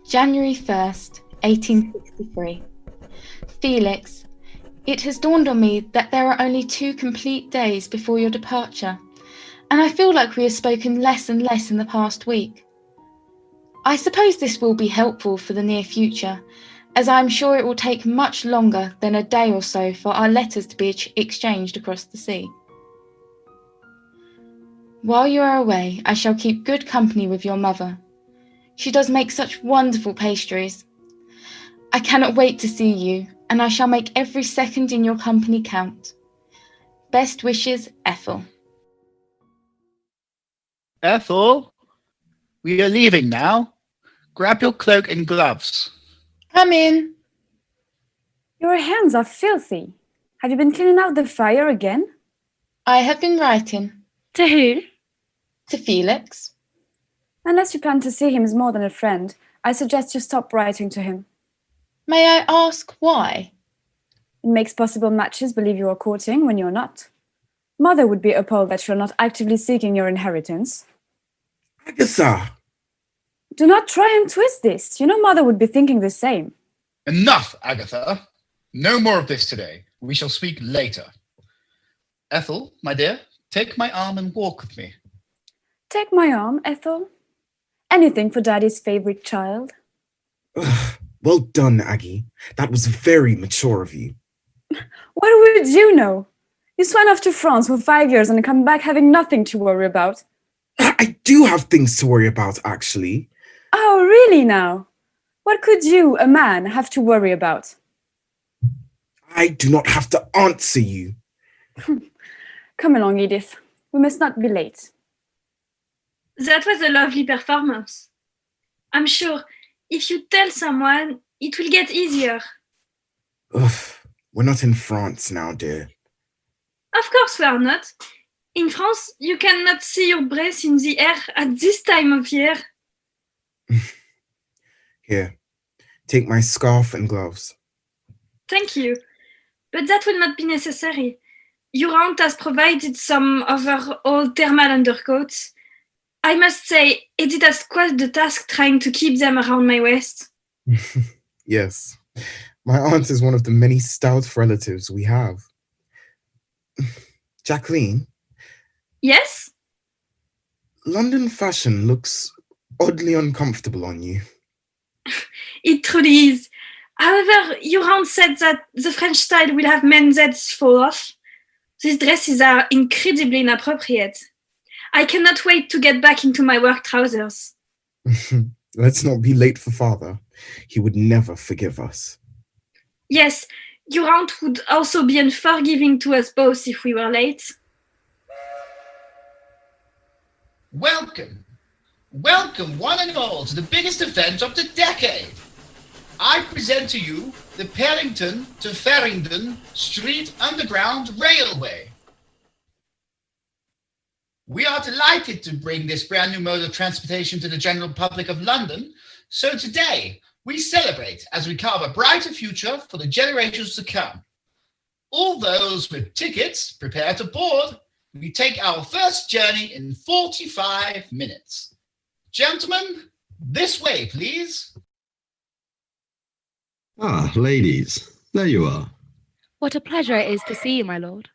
January 1st, 1863. Felix, it has dawned on me that there are only 2 complete days before your departure, and I feel like we have spoken less and less in the past week. I suppose this will be helpful for the near future, as I am sure it will take much longer than a day or so for our letters to be exchanged across the sea. While you are away, I shall keep good company with your mother. She does make such wonderful pastries. I cannot wait to see you, and I shall make every second in your company count. Best wishes, Ethel. Ethel, we are leaving now. Grab your cloak and gloves. Come in. Your hands are filthy. Have you been cleaning out the fire again? I have been writing. To who? To Felix. Unless you plan to see him as more than a friend, I suggest you stop writing to him. May I ask why? It makes possible matches believe you are courting when you're not. Mother would be appalled that you're not actively seeking your inheritance. Agatha! Do not try and twist this. You know Mother would be thinking the same. Enough, Agatha. No more of this today. We shall speak later. Ethel, my dear, take my arm and walk with me. Take my arm, Ethel. Anything for Daddy's favorite child. Well done, Aggie. That was very mature of you. What would you know? You swam off to France for 5 years and come back having nothing to worry about. I do have things to worry about, actually. Oh, really now? What could you, a man, have to worry about? I do not have to answer you. Come along, Edith. We must not be late. That was a lovely performance. I'm sure if you tell someone, it will get easier. Ugh, we're not in France now, dear. Of course we are not. In France, you cannot see your breath in the air at this time of year. Here, take my scarf and gloves. Thank you. But that will not be necessary. Your aunt has provided some of her old thermal undercoats. I must say, Edith has quite the task trying to keep them around my waist. Yes, my aunt is one of the many stout relatives we have. Jacqueline? Yes? London fashion looks oddly uncomfortable on you. It truly is. However, your aunt said that the French style will have men's heads fall off. These dresses are incredibly inappropriate. I cannot wait to get back into my work trousers. Let's not be late for father. He would never forgive us. Yes, your aunt would also be unforgiving to us both if we were late. Welcome. Welcome, one and all, to the biggest event of the decade. I present to you the Harrington to Farringdon Street Underground Railway. We are delighted to bring this brand new mode of transportation to the general public of London. So today, we celebrate as we carve a brighter future for the generations to come. All those with tickets, prepare to board. We take our first journey in 45 minutes. Gentlemen, this way, please. Ah, ladies, there you are. What a pleasure it is to see you, my lord.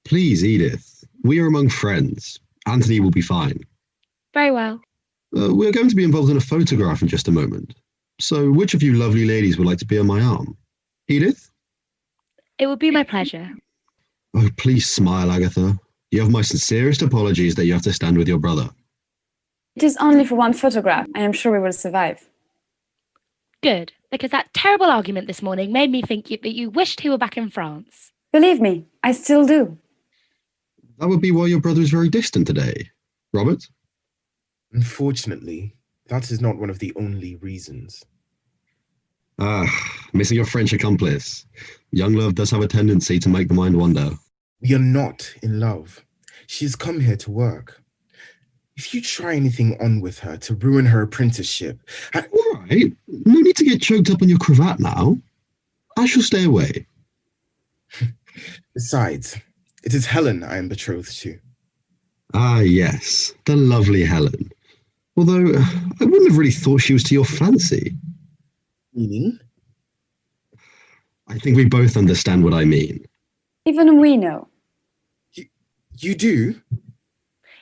Please, Edith, we are among friends. Anthony will be fine. Very well. We're going to be involved in a photograph in just a moment. So which of you lovely ladies would like to be on my arm? Edith? It would be my pleasure. Oh, please smile, Agatha. You have my sincerest apologies that you have to stand with your brother. It is only for one photograph. I am sure we will survive. Good, because that terrible argument this morning made me think that you wished he were back in France. Believe me, I still do. That would be why your brother is very distant today. Robert? Unfortunately, that is not one of the only reasons. Ah, missing your French accomplice. Young love does have a tendency to make the mind wander. We are not in love. She has come here to work. If you try anything on with her to ruin her apprenticeship... All right, no need to get choked up on your cravat now. I shall stay away. Besides, it is Helen I am betrothed to. Ah, yes, the lovely Helen. Although, I wouldn't have really thought she was to your fancy. Meaning? I think we both understand what I mean. Even we know. You do?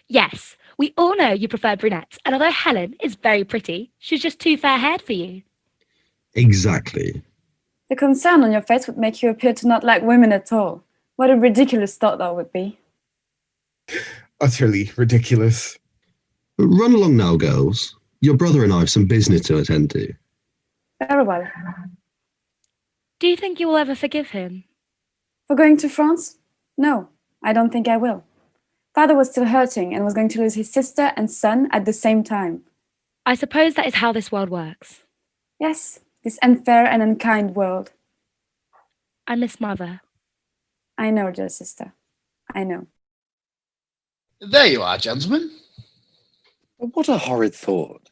Yes, we all know you prefer brunettes, and although Helen is very pretty, she's just too fair-haired for you. Exactly. The concern on your face would make you appear to not like women at all. What a ridiculous thought that would be. Utterly ridiculous. Run along now, girls. Your brother and I have some business to attend to. Very well. Do you think you will ever forgive him? For going to France? No, I don't think I will. Father was still hurting and was going to lose his sister and son at the same time. I suppose that is how this world works. Yes, this unfair and unkind world. I miss Mother. I know, dear sister. I know. There you are, gentlemen. What a horrid thought.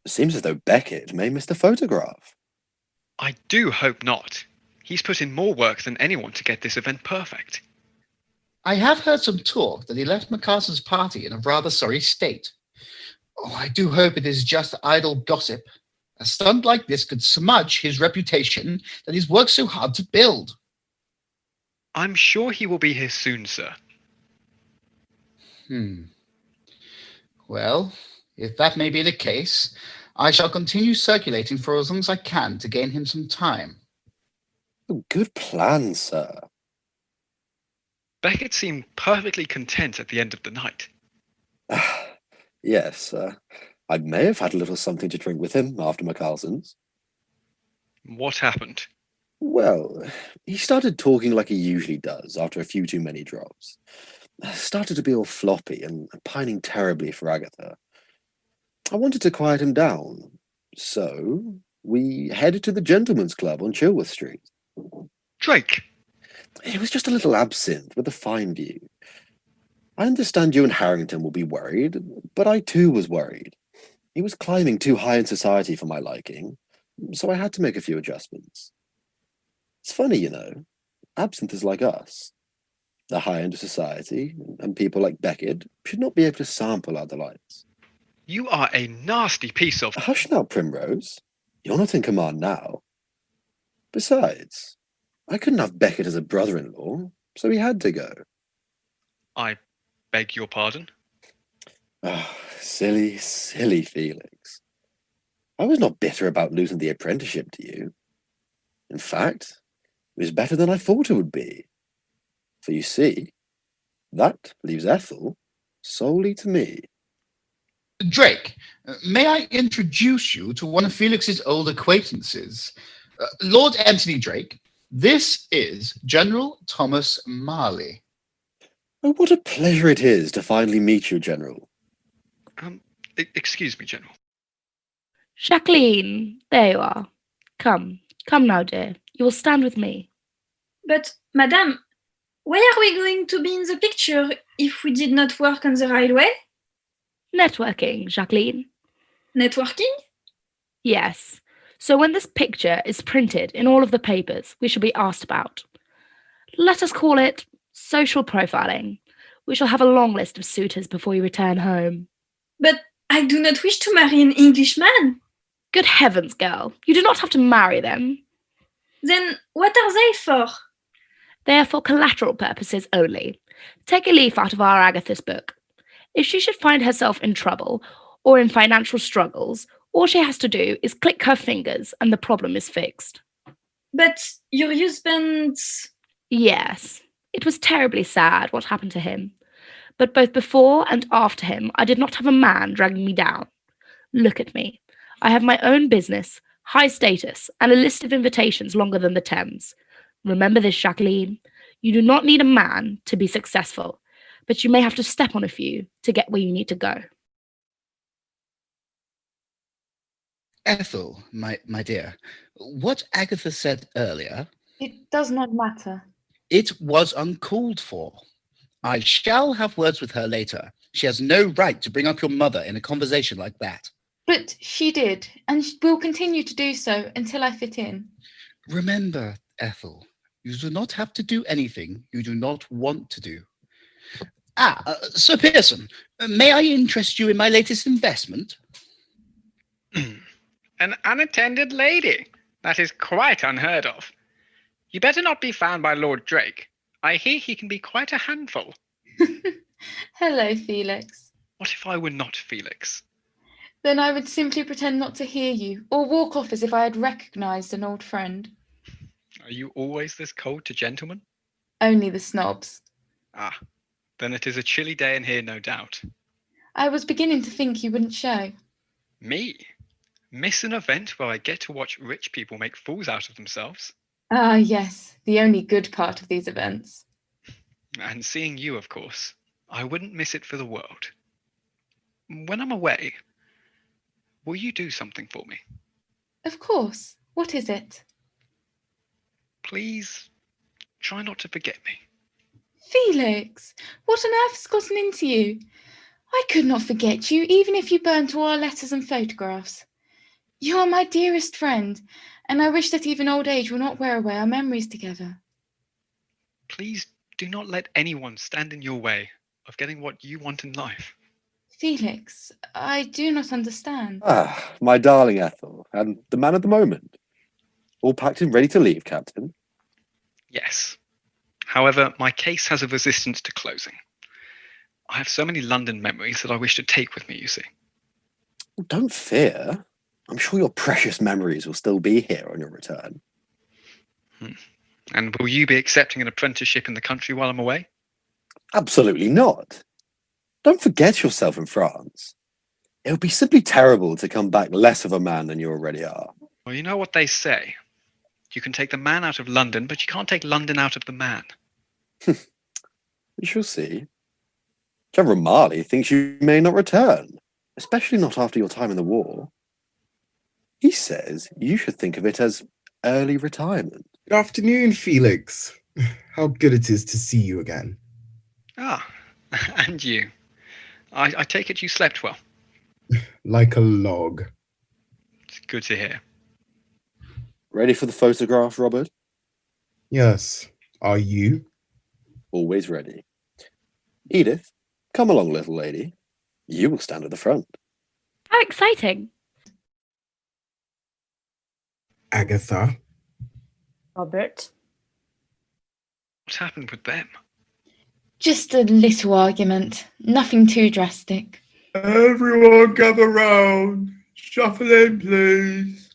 It seems as though Beckett may miss the photograph. I do hope not. He's put in more work than anyone to get this event perfect. I have heard some talk that he left MacArthur's party in a rather sorry state. Oh, I do hope it is just idle gossip. A stunt like this could smudge his reputation that he's worked so hard to build. I'm sure he will be here soon, sir. Well, if that may be the case, I shall continue circulating for as long as I can to gain him some time. Good plan, sir. Beckett seemed perfectly content at the end of the night. Yes, I may have had a little something to drink with him after McCarlson's. What happened? Well, he started talking like he usually does after a few too many drops. Started to be all floppy and pining terribly for Agatha. I wanted to quiet him down, so we headed to the Gentleman's Club on Chilworth Street. Drake! It was just a little absinthe with a fine view. I understand you and Harrington will be worried, but I too was worried. He was climbing too high in society for my liking, so I had to make a few adjustments. It's funny, you know, absinthe is like us. The high end of society, and people like Beckett should not be able to sample our delights. You are a nasty piece of... Hush now, Primrose. You're not in command now. Besides, I couldn't have Beckett as a brother-in-law, so he had to go. I beg your pardon? Ah, silly, silly Felix. I was not bitter about losing the apprenticeship to you. In fact, it was better than I thought it would be. For you see, that leaves Ethel solely to me. Drake, may I introduce you to one of Felix's old acquaintances? Lord Anthony Drake, this is General Thomas Marley. Oh, what a pleasure it is to finally meet you, General. Excuse me, General. Jacqueline, there you are. Come now, dear. You will stand with me. But, Madame, why are we going to be in the picture if we did not work on the railway? Networking, Jacqueline. Networking? Yes. So when this picture is printed in all of the papers, we shall be asked about. Let us call it social profiling. We shall have a long list of suitors before you return home. But I do not wish to marry an Englishman. Good heavens, girl. You do not have to marry them. Then what are they for? They are for collateral purposes only. Take a leaf out of our Agatha's book. If she should find herself in trouble or in financial struggles, all she has to do is click her fingers and the problem is fixed. But your husband... Yes, it was terribly sad what happened to him. But both before and after him, I did not have a man dragging me down. Look at me. I have my own business, high status, and a list of invitations longer than the Thames. Remember this, Jacqueline. You do not need a man to be successful, but you may have to step on a few to get where you need to go. Ethel, my dear, what Agatha said earlier... It does not matter. It was uncalled for. I shall have words with her later. She has no right to bring up your mother in a conversation like that. But she did, and will continue to do so until I fit in. Remember, Ethel, you do not have to do anything you do not want to do. Sir Pearson, may I interest you in my latest investment? An unattended lady. That is quite unheard of. You better not be found by Lord Drake. I hear he can be quite a handful. Hello, Felix. What if I were not Felix? Then I would simply pretend not to hear you, or walk off as if I had recognised an old friend. Are you always this cold to gentlemen? Only the snobs. Ah, then it is a chilly day in here, no doubt. I was beginning to think you wouldn't show. Me? Miss an event where I get to watch rich people make fools out of themselves? Ah, yes, the only good part of these events. And seeing you, of course. I wouldn't miss it for the world. When I'm away, will you do something for me? Of course. What is it? Please, try not to forget me. Felix, what on earth has gotten into you? I could not forget you, even if you burnt all our letters and photographs. You are my dearest friend, and I wish that even old age will not wear away our memories together. Please do not let anyone stand in your way of getting what you want in life. Felix, I do not understand. Ah, my darling Ethel, and the man of the moment. All packed and ready to leave, Captain? Yes. However, my case has a resistance to closing. I have so many London memories that I wish to take with me, you see. Well, don't fear. I'm sure your precious memories will still be here on your return. And will you be accepting an apprenticeship in the country while I'm away? Absolutely not. Don't forget yourself in France. It would be simply terrible to come back less of a man than you already are. Well, you know what they say. You can take the man out of London, but you can't take London out of the man. We shall see. General Marley thinks you may not return, especially not after your time in the war. He says you should think of it as early retirement. Good afternoon, Felix. How good it is to see you again. Ah, and you. I take it you slept well. Like a log. It's good to hear. Ready for the photograph, Robert? Yes. Are you? Always ready. Edith, come along, little lady. You will stand at the front. How exciting. Agatha. Robert. What happened with them? Just a little argument, nothing too drastic. Everyone gather round. Shuffle in, please.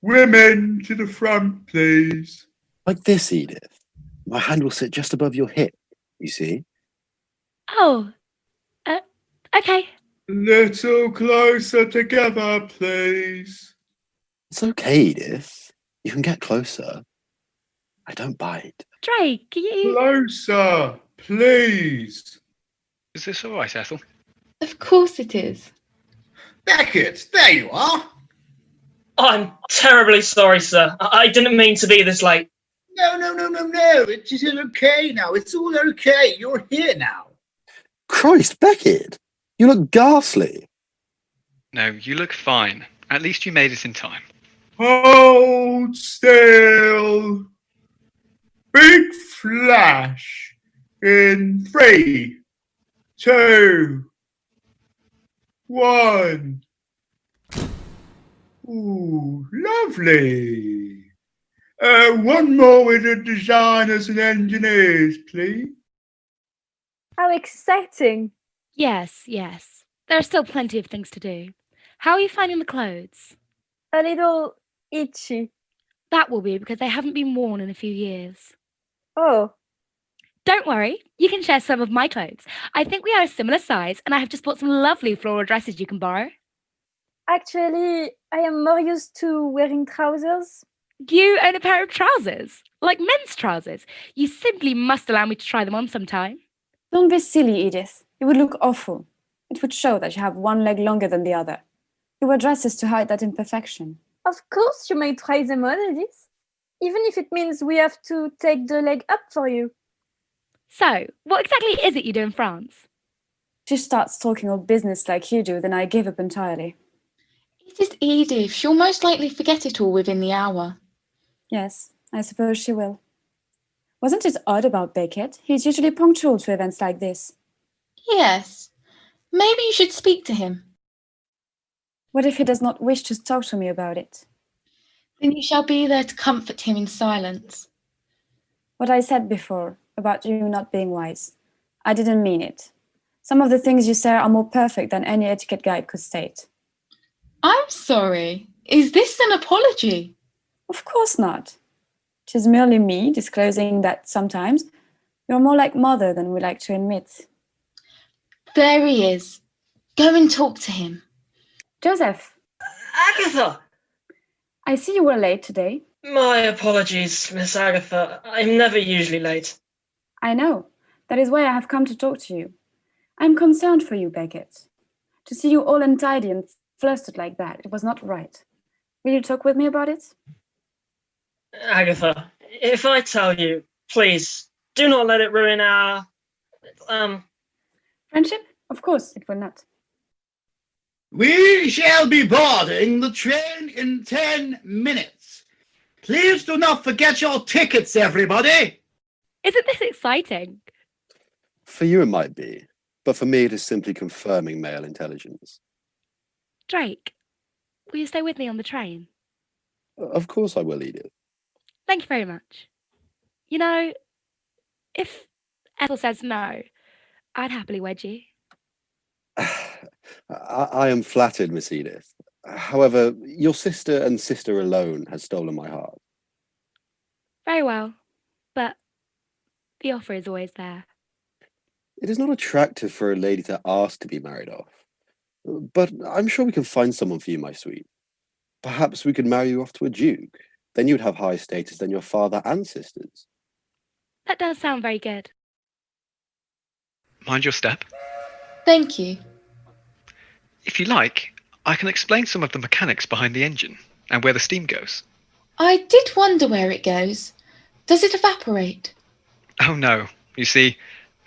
Women to the front, please. Like this, Edith. My hand will sit just above your hip, you see? Oh, okay. Little closer together, please. It's okay, Edith. You can get closer. I don't bite. Drake, you... Closer, please. Is this all right, Ethel? Of course it is. Beckett, there you are. I'm terribly sorry, sir. I didn't mean to be this late. No. It is okay now. It's all okay. You're here now. Christ, Beckett! You look ghastly. No, you look fine. At least you made it in time. Hold still. Big flash in 3, 2, 1. Ooh, lovely. One more with the designers and engineers, please. How exciting. Yes. There are still plenty of things to do. How are you finding the clothes? A little itchy. That will be because they haven't been worn in a few years. Oh, Don't worry, you can share some of my clothes. I think we are a similar size, and I have just bought some lovely floral dresses you can borrow. actually, I am more used to wearing trousers. You own a pair of trousers, like men's trousers. You simply must allow me to try them on sometime. Don't be silly, Edith. It would look awful. It would show that you have one leg longer than the other. You wear dresses to hide that imperfection. Of course you may try them on, Edith. Even if it means we have to take the leg up for you. So, what exactly is it you do in France? She starts talking all business like you do, then I give up entirely. It is Edith. She'll most likely forget it all within the hour. Yes, I suppose she will. Wasn't it odd about Beckett? He's usually punctual to events like this. Yes. Maybe you should speak to him. What if he does not wish to talk to me about it? Then you shall be there to comfort him in silence. What I said before about you not being wise, I didn't mean it. Some of the things you say are more perfect than any etiquette guide could state. I'm sorry. Is this an apology? Of course not. It is merely me disclosing that sometimes you're more like mother than we like to admit. There he is. Go and talk to him. Joseph, Agatha! I see you were late today. My apologies, Miss Agatha. I'm never usually late. I know. That is why I have come to talk to you. I'm concerned for you, Beckett. To see you all untidy and flustered like that, it was not right. Will you talk with me about it? Agatha, if I tell you, please, do not let it ruin our... Friendship? Of course, it will not. We shall be boarding the train in 10 minutes. Please do not forget your tickets, everybody. Isn't this exciting? For you it might be, but for me it is simply confirming male intelligence. Drake, will you stay with me on the train? Of course I will, Edith. Thank you very much. You know, if Ethel says no, I'd happily wed you. I am flattered, Miss Edith. However, your sister and sister alone has stolen my heart. Very well, but the offer is always there. It is not attractive for a lady to ask to be married off. But I'm sure we can find someone for you, my sweet. Perhaps we could marry you off to a duke. Then you'd have higher status than your father and sisters. That does sound very good. Mind your step. Thank you. If you like, I can explain some of the mechanics behind the engine and where the steam goes. I did wonder where it goes. Does it evaporate? Oh no, you see,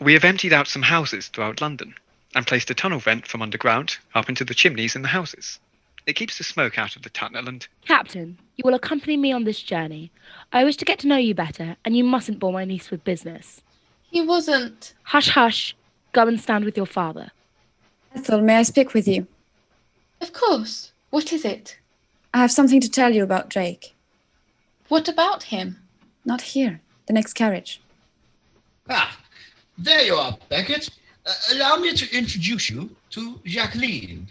we have emptied out some houses throughout London and placed a tunnel vent from underground up into the chimneys in the houses. It keeps the smoke out of the tunnel and... Captain, you will accompany me on this journey. I wish to get to know you better, and you mustn't bore my niece with business. He wasn't. Hush, hush. Go and stand with your father. Ethel, may I speak with you? Of course. What is it? I have something to tell you about Drake. What about him? Not here. The next carriage. Ah, there you are, Beckett. Allow me to introduce you to Jacqueline.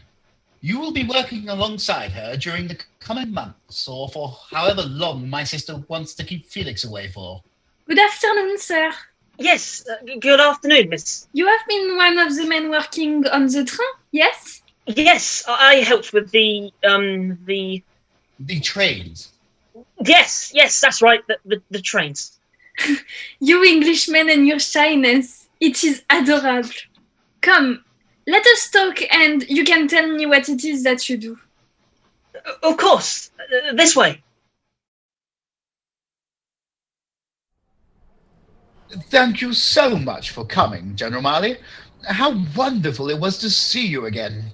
You will be working alongside her during the coming months, or for however long my sister wants to keep Felix away for. Good afternoon, sir. Yes, good afternoon, miss. You have been one of the men working on the train, yes? Yes, I helped with the trains. Yes, that's right, the trains. You Englishmen and your shyness. It is adorable. Come, let us talk and you can tell me what it is that you do. Of course, this way. Thank you so much for coming, General Marley. How wonderful it was to see you again.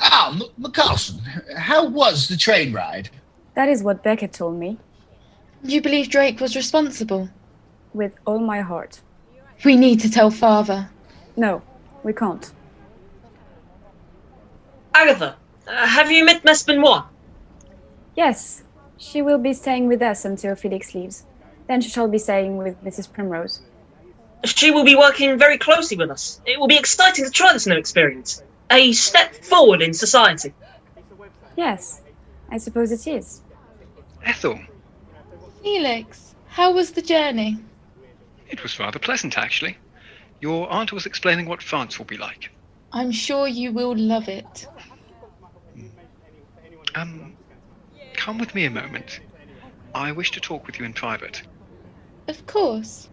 Ah, McCarson, how was the train ride? That is what Beckett told me. You believe Drake was responsible? With all my heart. We need to tell father. No, we can't. Agatha, have you met Miss Benoit? Yes, she will be staying with us until Felix leaves. Then she shall be staying with Mrs. Primrose. She will be working very closely with us. It will be exciting to try this new experience. A step forward in society. Yes, I suppose it is. Ethel. Felix, how was the journey? It was rather pleasant, actually. Your aunt was explaining what France will be like. I'm sure you will love it. Come with me a moment. I wish to talk with you in private. Of course.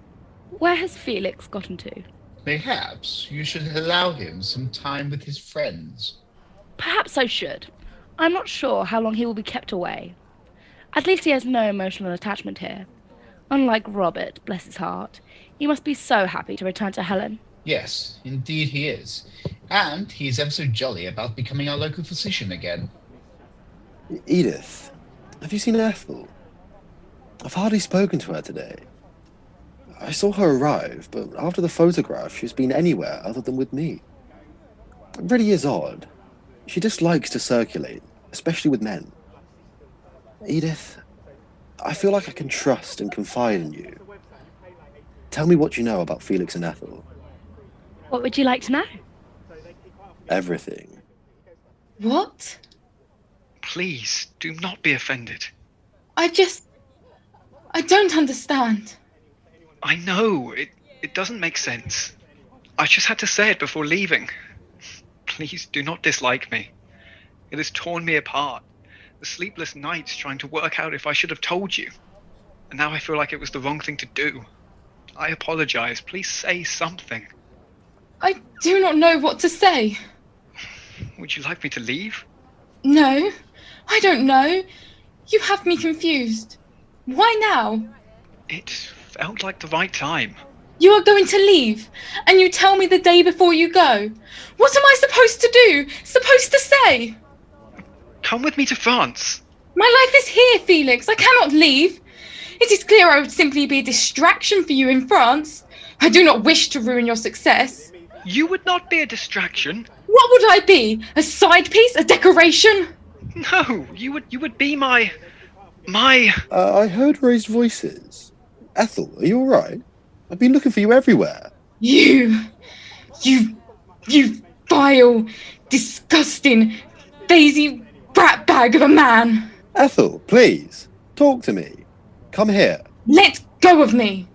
Where has Felix gotten to? Perhaps you should allow him some time with his friends. Perhaps I should. I'm not sure how long he will be kept away. At least he has no emotional attachment here. Unlike Robert, bless his heart, he must be so happy to return to Helen. Yes, indeed he is. And he is ever so jolly about becoming our local physician again. Edith, have you seen Ethel? I've hardly spoken to her today. I saw her arrive, but after the photograph, she's been anywhere other than with me. It really is odd. She dislikes to circulate, especially with men. Edith, I feel like I can trust and confide in you. Tell me what you know about Felix and Ethel. What would you like to know? Everything. What? Please, do not be offended. I don't understand. I know, it doesn't make sense. I just had to say it before leaving. Please do not dislike me. It has torn me apart. The sleepless nights trying to work out if I should have told you. And now I feel like it was the wrong thing to do. I apologize. Please say something. I do not know what to say. Would you like me to leave? No, I don't know. You have me confused. Why now? It felt like the right time. You are going to leave, and you tell me the day before you go. What am I supposed to do? Supposed to say? Come with me to France. My life is here, Felix. I cannot leave. It is clear I would simply be a distraction for you in France. I do not wish to ruin your success. You would not be a distraction. What would I be? A side piece? A decoration? No, you would be my... I heard raised voices. Ethel, are you alright? I've been looking for you everywhere. You vile, disgusting, lazy brat bag of a man. Ethel, please, talk to me. Come here. Let go of me.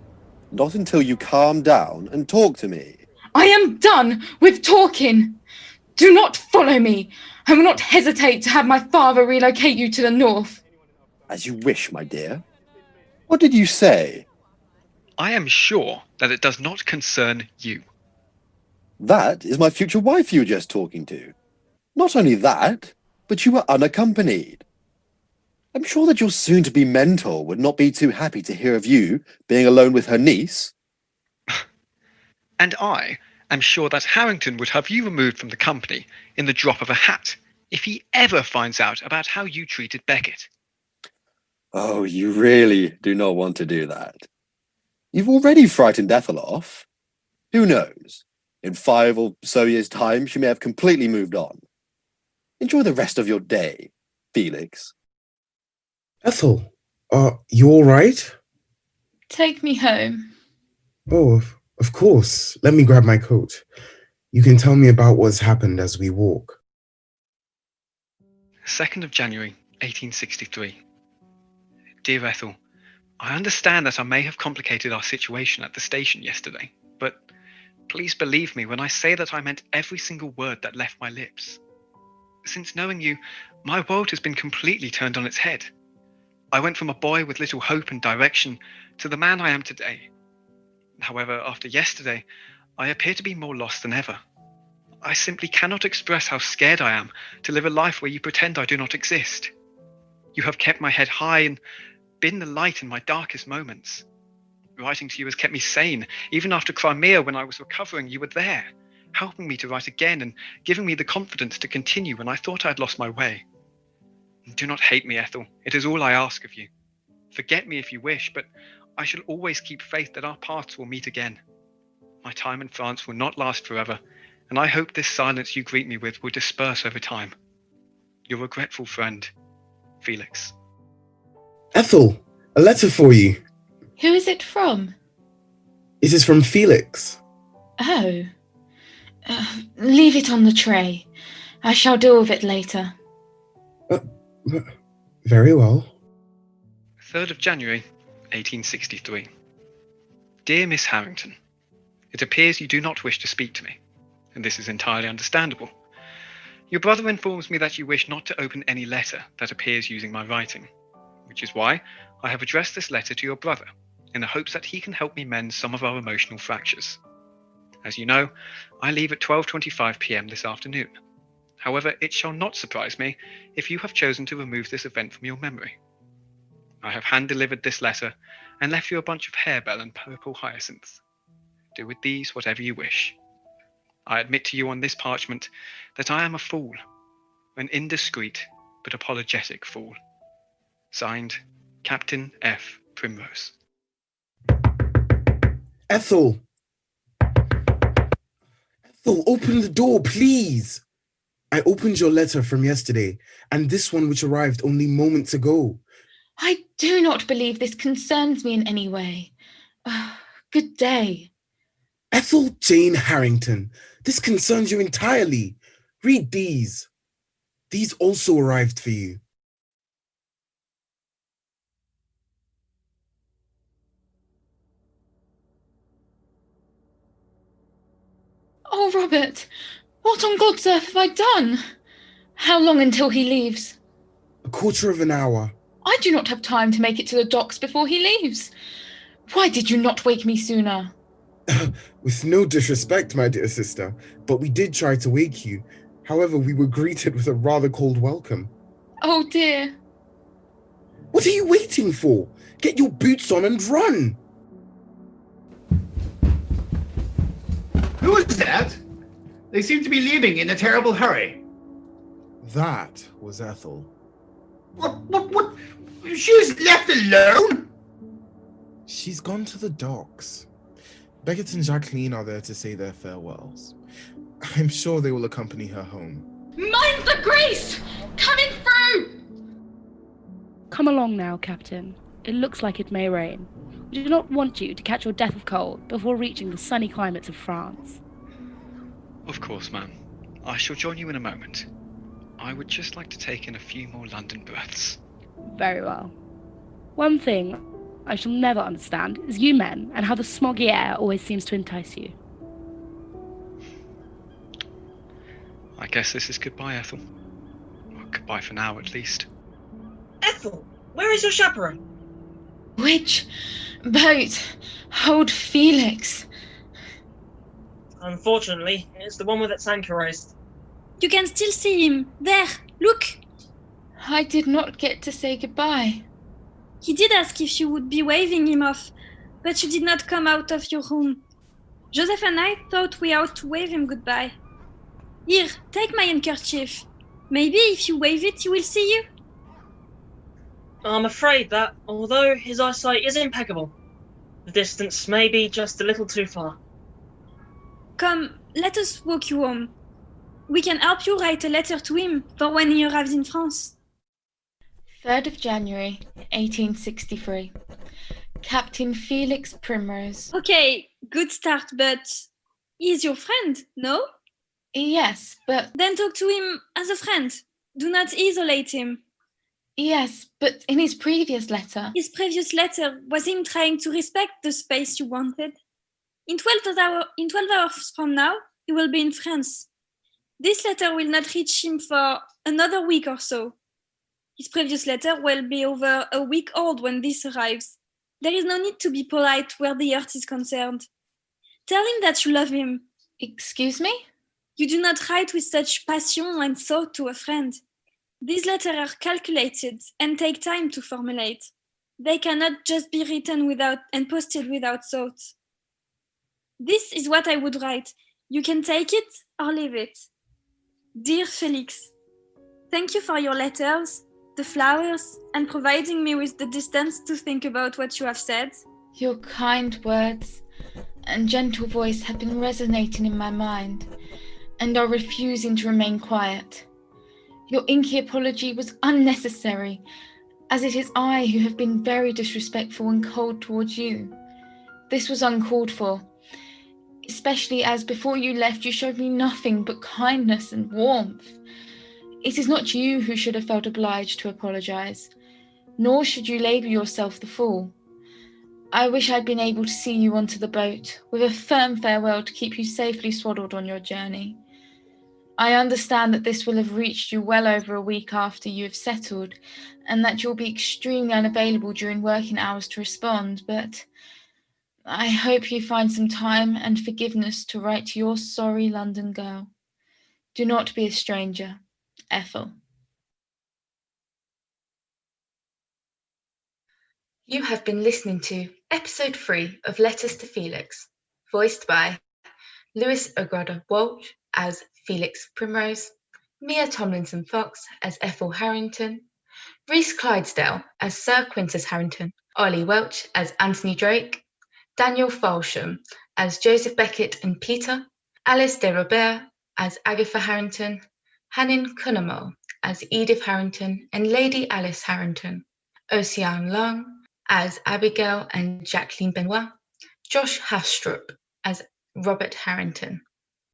Not until you calm down and talk to me. I am done with talking. Do not follow me. I will not hesitate to have my father relocate you to the north. As you wish, my dear. What did you say? I am sure that it does not concern you. That is my future wife you were just talking to. Not only that, but you were unaccompanied. I'm sure that your soon-to-be mentor would not be too happy to hear of you being alone with her niece. And I am sure that Harrington would have you removed from the company in the drop of a hat if he ever finds out about how you treated Beckett. Oh, you really do not want to do that. You've already frightened Ethel off. Who knows? In 5 or so years' time, she may have completely moved on. Enjoy the rest of your day, Felix. Ethel, are you all right? Take me home. Oh, of course. Let me grab my coat. You can tell me about what's happened as we walk. 2nd of January, 1863. Dear Ethel, I understand that I may have complicated our situation at the station yesterday, but please believe me when I say that I meant every single word that left my lips. Since knowing you, my world has been completely turned on its head. I went from a boy with little hope and direction to the man I am today. However, after yesterday, I appear to be more lost than ever. I simply cannot express how scared I am to live a life where you pretend I do not exist. You have kept my head high and been the light in my darkest moments. Writing to you has kept me sane. Even after Crimea, when I was recovering, you were there, helping me to write again and giving me the confidence to continue when I thought I had lost my way. Do not hate me, Ethel. It is all I ask of you. Forget me if you wish, but I shall always keep faith that our paths will meet again. My time in France will not last forever, and I hope this silence you greet me with will disperse over time. Your regretful friend, Felix. Ethel, a letter for you. Who is it from? It is from Felix. Oh. Leave it on the tray. I shall deal with it later. Very well. 3rd of January, 1863. Dear Miss Harrington, it appears you do not wish to speak to me, and this is entirely understandable. Your brother informs me that you wish not to open any letter that appears using my writing, which is why I have addressed this letter to your brother, in the hopes that he can help me mend some of our emotional fractures. As you know, I leave at 12:25 p.m. this afternoon. However, it shall not surprise me if you have chosen to remove this event from your memory. I have hand-delivered this letter and left you a bunch of harebell and purple hyacinths. Do with these whatever you wish. I admit to you on this parchment that I am a fool, an indiscreet but apologetic fool. Signed, Captain F. Primrose. Ethel! Ethel, open the door, please! I opened your letter from yesterday, and this one which arrived only moments ago. I do not believe this concerns me in any way. Good day. Ethel Jane Harrington, this concerns you entirely. Read these. These also arrived for you. Oh, Robert, what on God's earth have I done? How long until he leaves? A quarter of an hour. I do not have time to make it to the docks before he leaves. Why did you not wake me sooner? With no disrespect, my dear sister, but we did try to wake you. However, we were greeted with a rather cold welcome. Oh, dear. What are you waiting for? Get your boots on and run! Who is that? They seem to be leaving in a terrible hurry. That was Ethel. What? She was left alone? She's gone to the docks. Beckett and Jacqueline are there to say their farewells. I'm sure they will accompany her home. Mind the grease! Coming through! Come along now, Captain. It looks like it may rain. We do not want you to catch your death of cold before reaching the sunny climates of France. Of course, ma'am. I shall join you in a moment. I would just like to take in a few more London berths. Very well. One thing I shall never understand is you men and how the smoggy air always seems to entice you. I guess this is goodbye, Ethel. Well, goodbye for now, at least. Ethel, where is your chaperone? Which boat? Hold Felix. Unfortunately, it's the one with its anchor raised. You can still see him. There, look. I did not get to say goodbye. He did ask if you would be waving him off, but you did not come out of your room. Joseph and I thought we ought to wave him goodbye. Here, take my handkerchief. Maybe if you wave it, he will see you. I'm afraid that, although his eyesight is impeccable, the distance may be just a little too far. Come, let us walk you home. We can help you write a letter to him for when he arrives in France. 3rd of January, 1863. Captain Felix Primrose. Okay, good start, but he's your friend, no? Yes, but... Then talk to him as a friend. Do not isolate him. Yes, but in his previous letter... His previous letter was him trying to respect the space you wanted. In 12 hours from now, he will be in France. This letter will not reach him for another week or so. His previous letter will be over a week old when this arrives. There is no need to be polite where the heart is concerned. Tell him that you love him. Excuse me? You do not write with such passion and thought to a friend. These letters are calculated and take time to formulate. They cannot just be written without and posted without thought. This is what I would write. You can take it or leave it. Dear Felix, thank you for your letters, the flowers, and providing me with the distance to think about what you have said. Your kind words and gentle voice have been resonating in my mind and are refusing to remain quiet. Your inky apology was unnecessary, as it is I who have been very disrespectful and cold towards you. This was uncalled for, especially as before you left you showed me nothing but kindness and warmth. It is not you who should have felt obliged to apologise, nor should you label yourself the fool. I wish I'd been able to see you onto the boat, with a firm farewell to keep you safely swaddled on your journey. I understand that this will have reached you well over a week after you have settled, and that you'll be extremely unavailable during working hours to respond, but I hope you find some time and forgiveness to write to your sorry London girl. Do not be a stranger. Ethel. You have been listening to episode 3 of Letters to Felix, voiced by Lewis O'Grada-Walsh as Felix Primrose, Mia Tomlinson-Fox as Ethel Harrington, Rhys Clydesdale as Sir Quintus Harrington, Ollie Welch as Anthony Drake, Daniel Falsham as Joseph Beckett and Peter, Alice de Robert as Agatha Harrington, Hannin Kunamo as Edith Harrington and Lady Alice Harrington, Ocean Lang as Abigail and Jacqueline Benoit, Josh Hastrup as Robert Harrington,